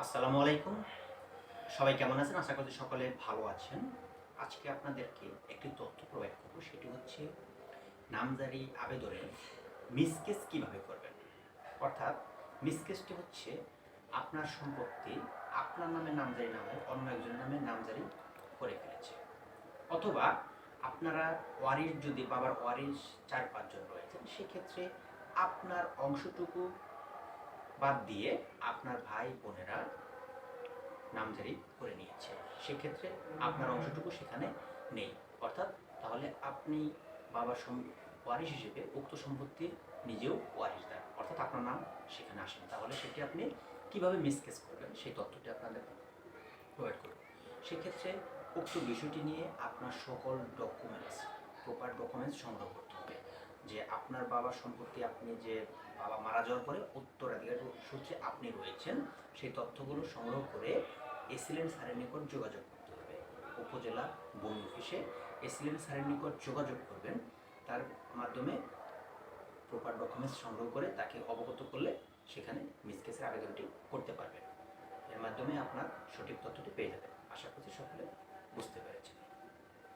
আসসালামু আলাইকুম। সবাই কেমন আছেন? আশা করছি সকলে ভালো আছেন। আজকে আপনাদেরকে একটি তথ্য প্রোভাইড করব। সেটি হচ্ছে নামজারি আবেদনে মিসকেস কিভাবে করবেন। অর্থাৎ মিসকেসটি হচ্ছে আপনার সম্পত্তি আপনার নামে নামজারি না হয়ে অন্য একজনের নামে নামজারি করে ফেলেছে। অথবা আপনারা ওয়ারিশ যদি বাবার ওয়ারিশ ৪-৫ জন রয়েছেন, সেক্ষেত্রে আপনার অংশটুকু বাদ দিয়ে আপনার ভাই বোনেরা নামজারি করে নিয়েছে, সেক্ষেত্রে আপনার অংশটুকু সেখানে নেই। অর্থাৎ তাহলে আপনি বাবার ওয়ারিশ হিসেবে উক্ত সম্পত্তির নিজেও ওয়ারিশদার, অর্থাৎ আপনার নাম সেখানে আসেন। তাহলে সেটি আপনি কিভাবে মিসকেস করবেন সেই তথ্যটি আপনাদের প্রোভাইড করব। সেক্ষেত্রে উক্ত বিষয়টি নিয়ে আপনার সকল প্রপার ডকুমেন্টস সংগ্রহ করতে হবে। যে আপনার বাবার সম্পত্তি, আপনি যে বাবা মারা যাওয়ার পরে উত্তরাধিকার সূত্রে আপনি রয়েছেন, সেই তথ্যগুলো সংগ্রহ করে এসিলেন্ট স্যারের নিকট যোগাযোগ করতে হবে। উপজেলা ভূমি অফিসে এসিলেন্ট স্যারের নিকট যোগাযোগ করবেন। তার মাধ্যমে প্রপার ডকুমেন্টস সংগ্রহ করে তাকে অবগত করলে সেখানে মিসকেসের আবেদনটি করতে পারবেন। এর মাধ্যমে আপনার সঠিক তথ্যটি পেয়ে যাবেন। আশা করছি সকলে বুঝতে পারেন।